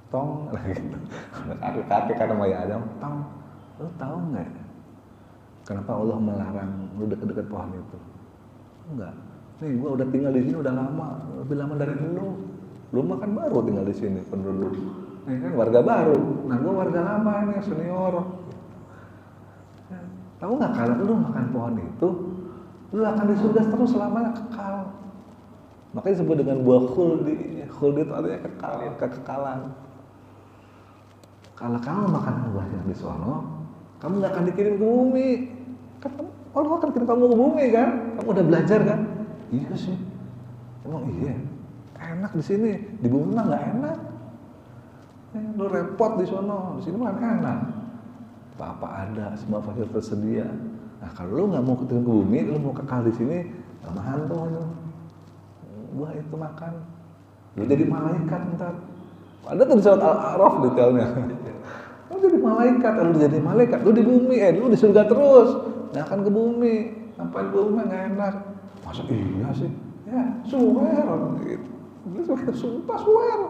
Speaker 1: Tong, gitu. Kakek kan sama ya Adam. Tong, lu tahu nggak? Kenapa Allah melarang lu dekat-dekat pohon itu? Enggak. Nih, gua udah tinggal di sini udah lama, lebih lama dari lu. Lu mah kan baru tinggal di sini, penduduk. Nih kan warga baru. Nah, gua warga lama nih, senior. Tahu nggak kalau lu makan pohon itu, lu akan di surga terus selamanya, kekal. Makanya disebut dengan buah khuldi. Khuldi itu artinya kekal, kekekalan. Kalau kamu makan buah yang di sono, kamu nggak akan dikirim ke bumi. Kan Allah akan kirim kamu ke bumi kan? Kamu udah belajar kan? Iya sih. Emang iya. Enak di sini, di bumi mah nggak enak. Lu repot di sono, di sini mah enak. Apa ada, semua fasilitas tersedia. Nah kalau lu nggak mau turun ke bumi, lu mau kekal di sini, lamahan tuh lu. Buah itu makan, lu jadi malaikat ntar. Ada tuh di surat Al-A'raf detailnya. Lu jadi malaikat, lu jadi malaikat, lu di bumi, lu di surga terus, nggak akan ke bumi. Sampai di bumi nggak enak. Masa iya sih? Ya, swear gitu. Sumpah swear.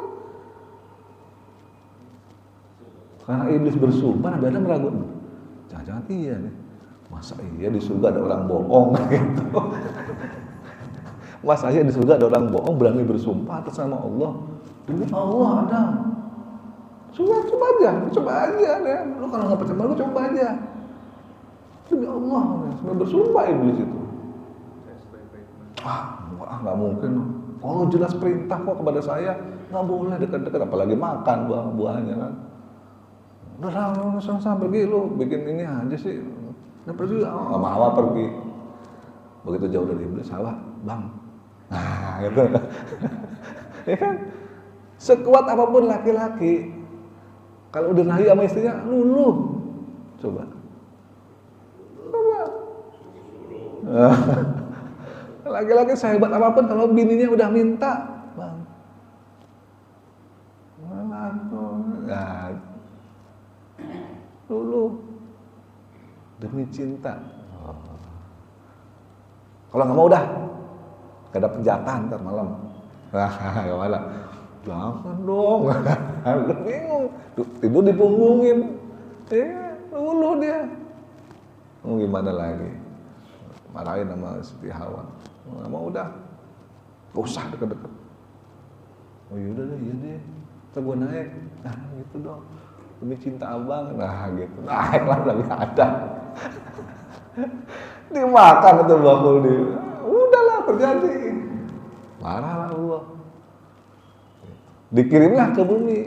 Speaker 1: Karena iblis bersumpah, Nabi Adam meragukan. Jangan-jangan iya nih. Masa iya di surga ada orang bohong gitu. Masa iya di surga ada orang bohong berani bersumpah atas nama Allah. Demi Allah Adam. Coba aja deh. Lu kalau nggak percaya lu coba aja. Demi Allah, sampai bersumpah iblis itu. Nggak mungkin. Oh jelas perintah kok kepada saya, nggak boleh dekat-dekat, apalagi makan buah-buahnya kan. Udah sama pergi lu, bikin ini aja sih. Udah pergi, sama Hawa pergi. Begitu jauh dari iblis, Hawa, bang. Nah gitu. Ya kan? Sekuat apapun laki-laki, kalau udah nahi sama istrinya, luluh. Coba. Laki-laki sehebat apapun, kalau bininya udah minta, bang. Nah, luluh. Demi cinta. Kalau nggak mau udah, gak ada penjatan ntar malam. Gimana? Jangan dong. Lu bingung. Tidur dipunggungin. Luluh dia. Mau gimana lagi? Marahin sama Siti Hawa. Nggak mau udah. Gak usah deket-deket. Oh yaudah deh, iya deh. Ntar gua naik. Nah gitu dong. Demi cinta abang. Nah gitu. Naik lah lagi ada. Dimakan itu bakul dia. Udahlah terjadi. Marahlah Allah. Dikirimlah ke bumi.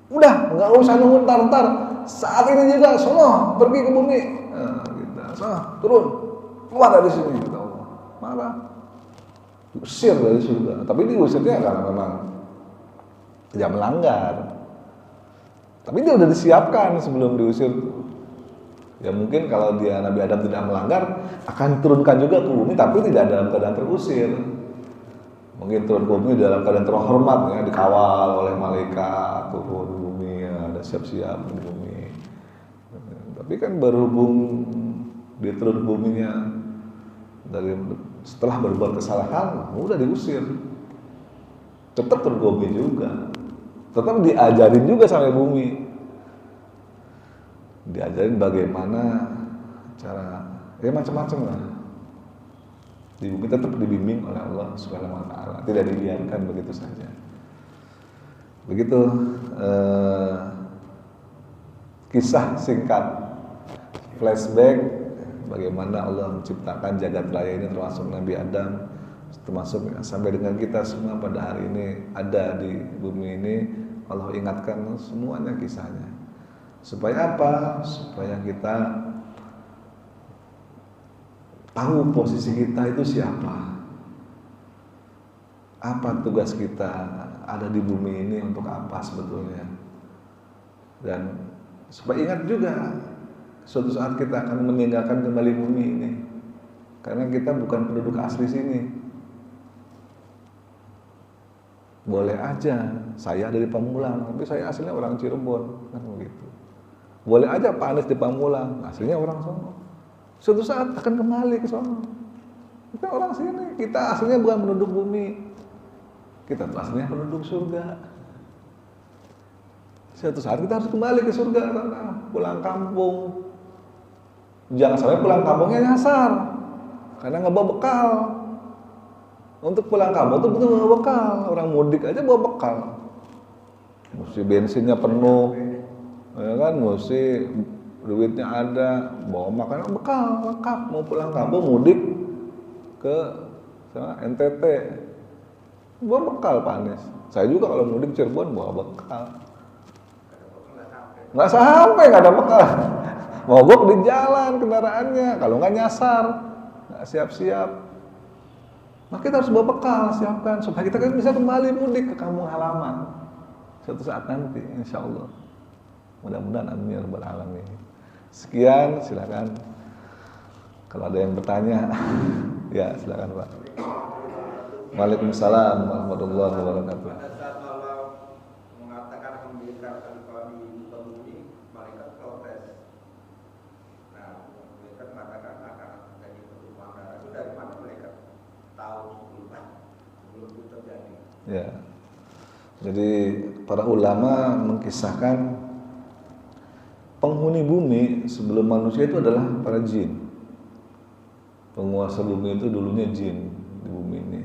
Speaker 1: Udah, nggak usah nunggu ntar. Saat ini juga, sono pergi ke bumi. Nah, gitu. Sono turun, keluar dari sini. Gitu. Marah, diusir dari surga. Tapi diusirnya karena memang tidak melanggar. Tapi dia udah disiapkan sebelum diusir. Ya mungkin kalau dia Nabi Adam tidak melanggar, akan turunkan juga ke bumi, tapi tidak dalam keadaan terusir. Mungkin turun ke bumi dalam keadaan terhormat, ya, dikawal oleh malaikat, turun di bumi, ya, ada siap-siap di bumi. Tapi kan berhubung dia turun ke buminya setelah berbuat kesalahan, udah diusir. Tetap turun ke bumi juga, tetap diajarin juga sampai bumi. Diajarin bagaimana cara, ya macam-macam lah. Di bumi tetap dibimbing oleh Allah Subhanahu wa taala, tidak dibiarkan begitu saja. Begitu kisah singkat flashback bagaimana Allah menciptakan jagat raya ini, termasuk Nabi Adam, termasuk sampai dengan kita semua pada hari ini ada di bumi ini. Allah ingatkan semuanya kisahnya. Supaya apa? Supaya kita tahu posisi kita itu siapa. Apa tugas kita ada di bumi ini untuk apa sebetulnya. Dan supaya ingat juga suatu saat kita akan meninggalkan kembali bumi ini. Karena kita bukan penduduk asli sini. Boleh aja saya dari Pamulang, tapi saya aslinya orang Cirebon, kan begitu. Boleh aja Pak Anies di Pamulang, aslinya orang sono. Suatu saat akan kembali ke sono. Kita orang sini, kita aslinya bukan penduduk bumi. Kita aslinya penduduk surga. Suatu saat kita harus kembali ke surga, pulang kampung. Jangan sampai pulang kampungnya nyasar, karena nggak bawa bekal. Untuk pulang kampung itu butuh bawa bekal. Orang mudik aja bawa bekal. Mesti bensinnya penuh. Ya kan, mesti duitnya ada, bawa makanan bekal lengkap, mau pulang kampung mudik ke NTT, bawa bekal Pak Anies. Saya juga kalau mudik Cirebon bawa bekal, nggak sampai, nggak ada bekal, mogok di jalan kendaraannya, kalau nggak nyasar, nggak siap-siap. Nah kita harus bawa bekal, siapkan supaya kita kan bisa kembali mudik ke kampung halaman. suatu saat nanti, insya Allah. Mudah-mudahan amin ya rabbal alamin. Sekian, silakan. Kalau ada yang bertanya, ya silakan Pak. Waalaikumsalam warahmatullahi wabarakatuh.
Speaker 2: Pada saat Allah mengatakan memberikan khalifah di muka bumi, malaikat protes. Nah, malaikat mengatakan akan terjadi pertumpahan darah. Itu dari mana malaikat tahu sebelum itu terjadi?
Speaker 1: Ya. Jadi para ulama mengkisahkan penghuni bumi sebelum manusia itu adalah para jin. Penguasa bumi itu dulunya jin di bumi ini.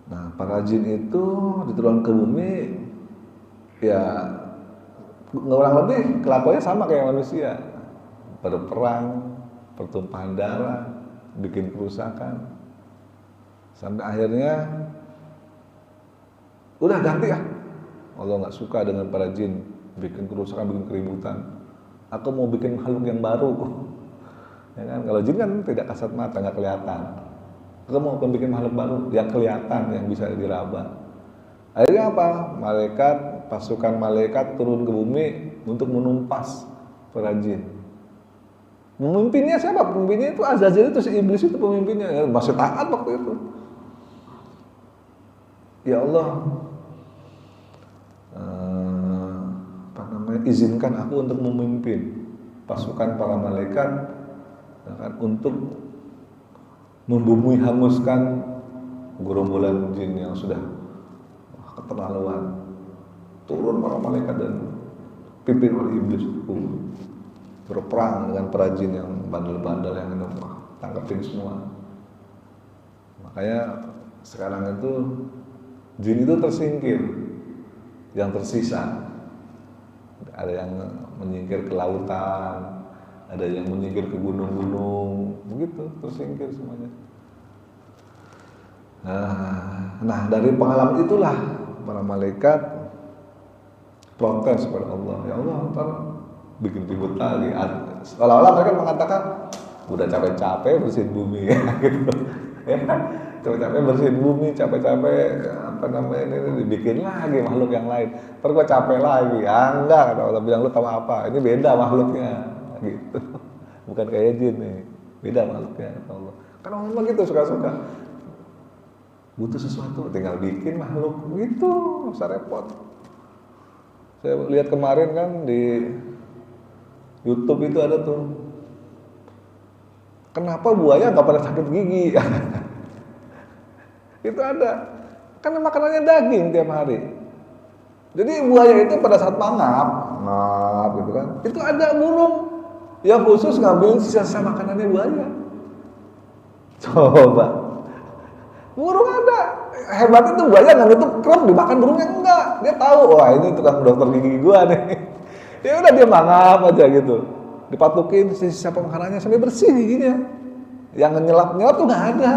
Speaker 1: Nah, para jin itu diturunkan ke bumi, ya kurang lebih kelakuannya sama kayak manusia. Berperang, pertumpahan darah, bikin kerusakan. Sampai akhirnya udah ganti ya. Allah nggak suka dengan para jin, bikin kerusakan, bikin keributan. Aku mau bikin makhluk yang baru. Ya kan? Kalau jin kan tidak kasat mata, nggak kelihatan. Aku mau bikin makhluk baru yang kelihatan, yang bisa diraba. Akhirnya apa? Pasukan malaikat turun ke bumi untuk menumpas para jin. Pemimpinnya siapa? Pemimpinnya itu Azazel, itu si iblis itu pemimpinnya. Ya, masih taat waktu itu. Ya Allah, izinkan aku untuk memimpin pasukan para malaikat, ya kan, untuk membumi hanguskan gerombolan jin yang sudah keterlaluan. Turun para malaikat dan pimpin oleh iblis itu berperang dengan para jin yang bandel-bandel yang tangkapin semua. Makanya sekarang itu jin itu tersingkir, yang tersisa. Ada yang menyingkir ke lautan, ada yang menyingkir ke gunung-gunung, begitu tersingkir semuanya. Nah, dari pengalaman itulah para malaikat protes kepada Allah. Ya Allah, ntar bikin ribut lagi. Seolah-olah mereka mengatakan, udah capek-capek bersihin bumi, gitu. Ya, capek-capek bersihin bumi, capek-capek ini dibikin lagi makhluk yang lain. Ntar gua capek lagi. Ya enggak, kata Allah bilang, lu tahu apa? Ini beda makhluknya, gitu. Bukan kayak jin nih, beda makhluknya, kata Allah. Kan Allah gitu suka-suka. Butuh sesuatu, tinggal bikin makhluk, gitu, nggak usah repot. Saya lihat kemarin kan di YouTube itu ada tuh, kenapa buaya nggak pada sakit gigi? Itu ada. Karena makanannya daging tiap hari. Jadi buaya itu pada saat ngap gitu kan, itu ada burung yang khusus ngambil sisa-sisa makanannya buaya. Coba, burung ada. Hebatnya tuh buaya nggak nutup kerap dimakan burungnya, enggak. Dia tahu, wah ini tukang dokter gigi gua nih. Ya udah dia mangap aja gitu. Dipatukin sisa makanannya sampai bersih giginya. Yang nyelap-nyelap tuh nggak ada.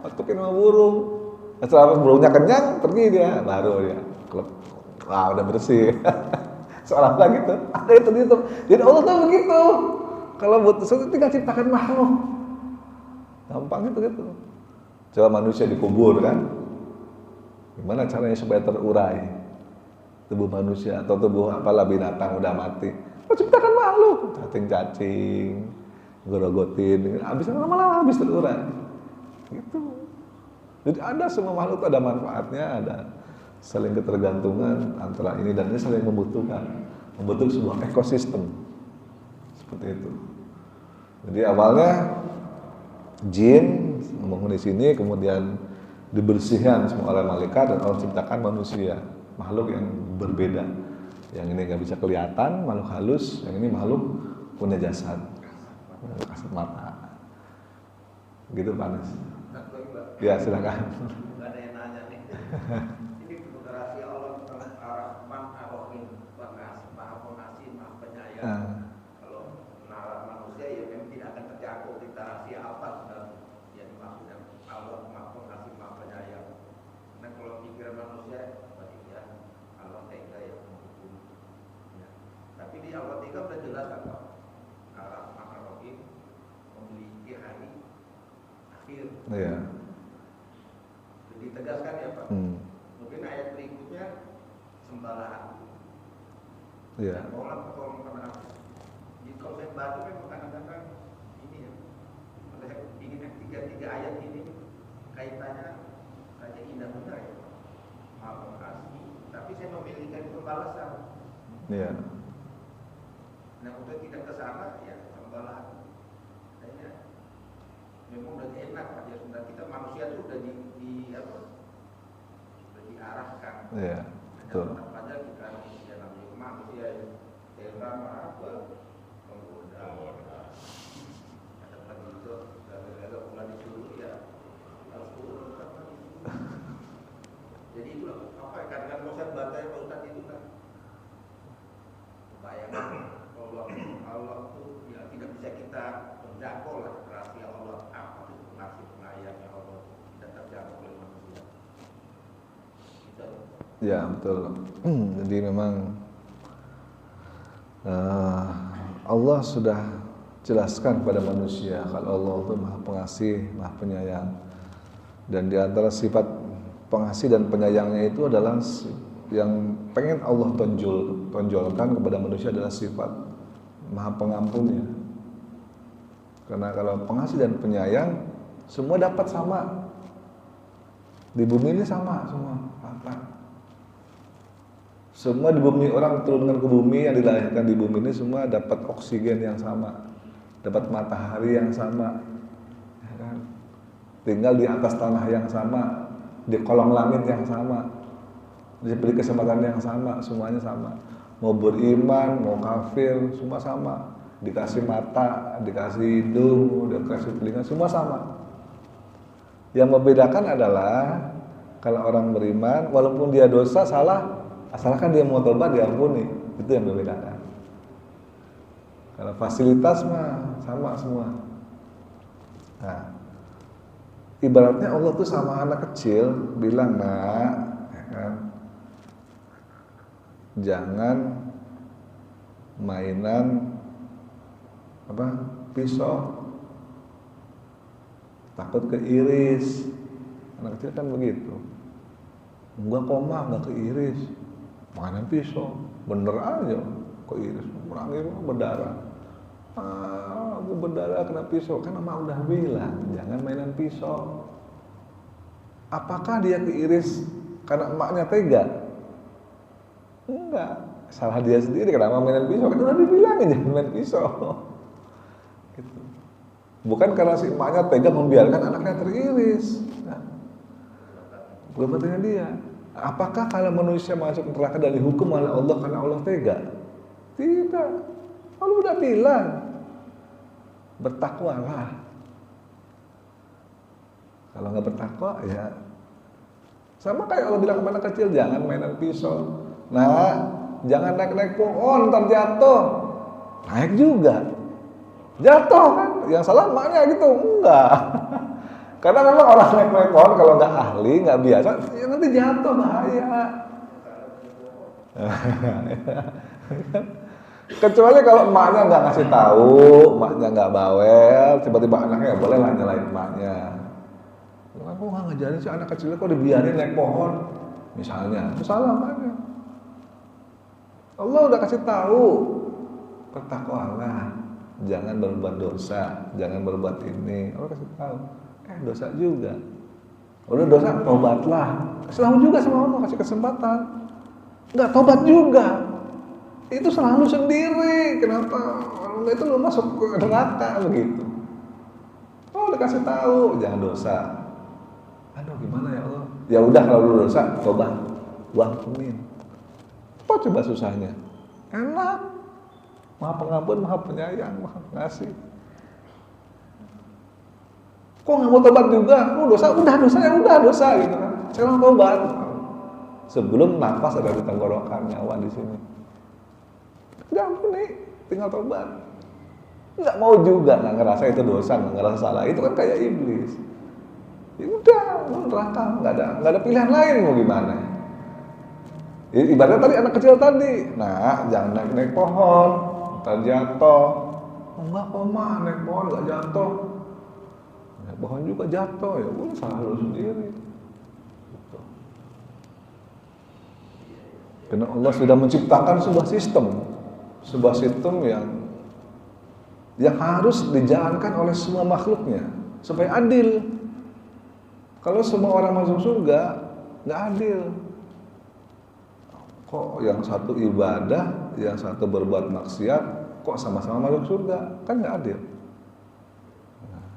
Speaker 1: Patukin sama burung. Setelah burungnya kenyang, pergi dia, baru dia klep. Wah, udah bersih. Seolah-olah gitu. Ada itu di YouTube. Jadi Allah tuh begitu. Kalau buat sesuatu tinggal ciptakan makhluk. Gampang itu gitu. Coba manusia dikubur kan. Gimana caranya supaya terurai tubuh manusia atau tubuh apalah binatang udah mati? Oh, ciptakan makhluk, cacing-cacing, gorogotin, habis lama-lama habis terurai. Gitu. Jadi ada semua makhluk ada manfaatnya, ada saling ketergantungan antara ini dan ini saling membutuhkan, membentuk sebuah ekosistem seperti itu. Jadi awalnya jin menghuni sini, kemudian dibersihkan semua oleh malaikat dan Allah ciptakan manusia, makhluk yang berbeda. Yang ini nggak bisa kelihatan, makhluk halus, yang ini makhluk punya jasad, kasat mata. Gitu Pak Anis. Ya silakan.
Speaker 2: Nggak ada yang nanya nih. Ini rahasia Allah tentang Ar-Rahman Ar-Rahim, Maha Pengasih, Maha Penyayang. Kalau nalar manusia ya memang tidak akan terjangkau kita rahasia apa sebenarnya yang dimaksudnya Allah Maha Pengasih, Maha Penyayang. Nah kalau pikiran manusia berarti ya Allah tega ya menghukum. Ya. Tapi di Allah tega sudah jelas apa? Ar-Rahman Ar-Rahim memiliki hari akhir.
Speaker 1: Iya.
Speaker 2: Ditegaskan ya Pak. Mungkin ayat berikutnya sembalahan.
Speaker 1: Iya.
Speaker 2: Tolong karena jadi kalau saya baca memang kadang-kadang ini ya, kalau saya ingin tiga ayat ini kaitannya saja indah benar ya, maha pengasih, tapi saya memiliki pembalasan.
Speaker 1: Iya.
Speaker 2: Nah untuk tidak ke sana ya sembalahan. Kayaknya memang udah enak Pak ya, sudah kita manusia itu udah di apa? Sudah diarahkan.
Speaker 1: Iya. Betul.
Speaker 2: Tetap aja kita dalam manusia ya, heran apa menggoda. Ada lagi itu gara-gara bulan disuruh ya harus turun apa gitu. Jadi itu apa kadang-kadang kalau saya baca Pak Ustaz itu kan bayangkan Allah itu ya tidak bisa kita menjangkau lah rahasia Allah apa itu pengasih pengayangnya Allah tidak terjangkau oleh manusia. Itu.
Speaker 1: Ya betul. Jadi memang Allah sudah jelaskan kepada manusia kalau Allah itu maha pengasih, maha penyayang. Dan di antara sifat pengasih dan penyayangnya itu adalah yang pengen Allah tonjolkan kepada manusia adalah sifat maha pengampunnya. Karena kalau pengasih dan penyayang semua dapat sama. Di bumi ini sama semua, rata. Semua di bumi, orang turunkan ke bumi, yang dilahirkan di bumi ini semua dapat oksigen yang sama, dapat matahari yang sama, ya kan? Tinggal di atas tanah yang sama, di kolong langit yang sama, diberi kesempatan yang sama, semuanya sama. Mau beriman, mau kafir, semua sama. Dikasih mata, dikasih hidung, dikasih telinga, semua sama. Yang membedakan adalah kalau orang beriman, walaupun dia dosa, salah, asalkan dia mau tobat diampuni, itu yang membedakan. Kalau fasilitas mah sama semua. Nah, ibaratnya Allah tuh sama anak kecil bilang, nak, ya kan, jangan mainan pisau, takut keiris. Anak kecil kan begitu. Enggak koma, enggak keiris. Mainan pisau, bener aja keiris, orangnya berdarah. Aku berdarah kena pisau, kan emak udah bilang jangan mainan pisau. Apakah dia keiris karena emaknya tega? Enggak, salah dia sendiri. Kenapa mainan pisau? Kan udah dibilangin jangan main pisau. Gitu. Bukan karena si emaknya tega membiarkan anaknya teriris. Nah, bukan bertanya dia. Apakah kalau manusia masuk neraka dan dihukum oleh Allah karena Allah tega? Tidak. Allah udah bilang, bertakwalah. Kalau nggak bertakwa, ya sama kayak Allah bilang kepada anak kecil, jangan mainan pisau. Nah, jangan naik-naik pohon, ntar jatuh. Naik juga, jatuh kan? Yang salah emaknya gitu, enggak. Karena memang orang naik pohon kalau nggak ahli, nggak biasa, ya nanti jatuh, bahaya. Kecuali kalau emaknya nggak ngasih tahu, emaknya nggak bawel, tiba-tiba anaknya ya boleh lah nyalain emaknya. Aku nggak ngajarin si anak kecilnya kok dibiarin naik pohon, misalnya, salah emaknya. Allah udah kasih tahu, bertakwalah, jangan berbuat dosa, jangan berbuat ini. Allah kasih tahu, dosa juga. Udah dosa, tobatlah. Kasih tahu juga sama Allah, kasih kesempatan. Enggak tobat juga. Itu selalu sendiri. Kenapa? Orang itu lu masuk ke neraka begitu. Oh, udah kasih tahu, jangan dosa. Aduh, gimana ya Allah? Ya udah kalau lu dosa, tobat. Gua ampunin. Apa coba susahnya? Enak. Maha pengampun, maha penyayang, maha pengasih. Kok nggak mau tobat juga? Dosa, udah dosa ya udah dosa gitu kan. Sekarang tobat. Sebelum nafas ada di tenggorokan, nyawa di sini. Nggak ampuni, tinggal tobat. Nggak mau juga, nggak ngerasa itu dosa, nggak ngerasa salah. Itu kan kayak iblis. Ya udah, neraka, nggak ada pilihan lain mau gimana? Ibaratnya tadi anak kecil tadi, nah jangan naik pohon, ntar jatuh. Enggak kok mah, naik pohon nggak jatuh. Naik pohon juga jatuh, ya udah salah lu sendiri. Gitu. Karena Allah sudah menciptakan sebuah sistem yang harus dijalankan oleh semua makhluknya supaya adil. Kalau semua orang masuk surga, nggak adil. Kok yang satu ibadah, yang satu berbuat maksiat, kok sama-sama masuk surga? Kan nggak adil.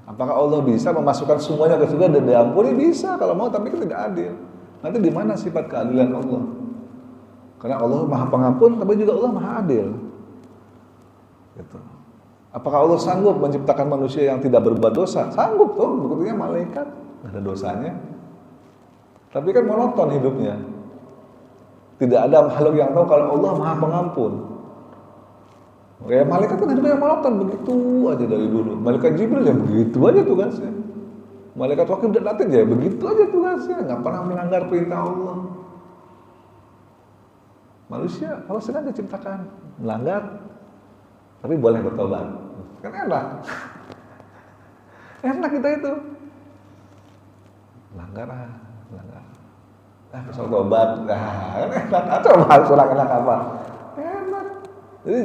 Speaker 1: Apakah Allah bisa memasukkan semuanya ke surga dan diampuni? Bisa kalau mau, tapi kan tidak adil. Nanti di mana sifat keadilan Allah? Karena Allah Maha Pengampun, tapi juga Allah Maha Adil. Gitu. Apakah Allah sanggup menciptakan manusia yang tidak berbuat dosa? Sanggup tuh, buktinya malaikat nggak ada dosanya. Tapi kan monoton hidupnya. Tidak ada makhluk yang tahu kalau Allah Maha Pengampun. Kayak malaikat kan hidupnya monoton begitu aja dari dulu. Malaikat Jibril ya begitu aja tugasnya. Malaikat Wakil dan Latin ya begitu aja tugasnya, nggak pernah melanggar perintah Allah. Manusia kalau sedang diciptakan melanggar, tapi boleh bertobat. Kan enak. Enak kita itu. Melanggar. Besok tobat. Kan enak. Coba surah enak apa? Enak. Jadi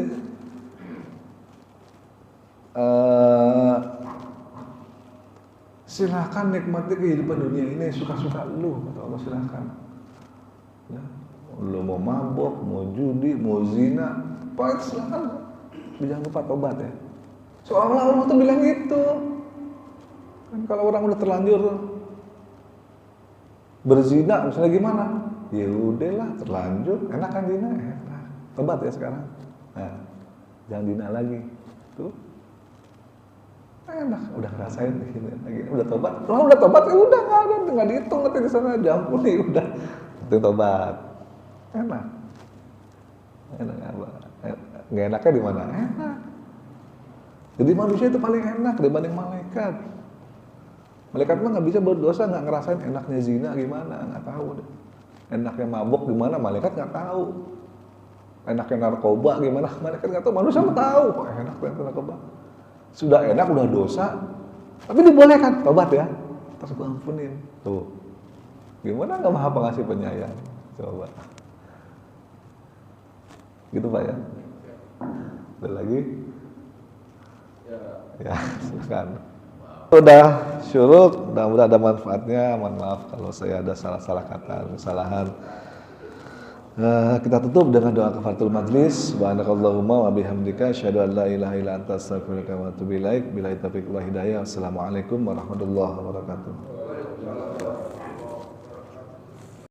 Speaker 1: silakan nikmati kehidupan dunia ini suka-suka lu, kata Allah, silakan. Ya. Lu mau mabok, mau judi, mau zina, pokoknya silakan. Jangan lupa tobat ya. Seolah-olah Allah tuh bilang gitu. Kan kalau orang udah terlanjur berzina, misalnya gimana? Ya udahlah, terlanjur, enak kan zina, enak. Tobat ya sekarang. Nah, jangan zina lagi. Tuh. Enak, udah ngerasain gitu lagi. Udah tobat. Kalau udah tobat ya udah enggak dihitung nanti di sana, diampuni udah. Itu tobat. Enak apa? Nggak enaknya di mana? Enak. Jadi manusia itu paling enak dibanding malaikat. Malaikat mah nggak bisa berdosa, nggak ngerasain enaknya zina gimana, nggak tahu deh. Enaknya mabuk gimana, malaikat nggak tahu. Enaknya narkoba gimana, malaikat nggak tahu. Manusia mah tahu kok enak narkoba. Sudah enak, udah dosa, tapi dibolehkan tobat ya. Terus gua ampunin. Tuh, gimana nggak Maha Pengasih Penyayang? Coba. Gitu Pak ya. Ada lagi? Ya, silakan. Udah syuruk, mudah-mudahan ada manfaatnya. Mohon maaf kalau saya ada salah-salah kata, kesalahan. Kita tutup dengan doa kafaratul majlis. Subhanakallahumma wa bihamdika asyhadu an la ilaha illa anta astaghfiruka wa atubu ilaik. Billahi taufiq wal hidayah. Assalamualaikum warahmatullahi wabarakatuh.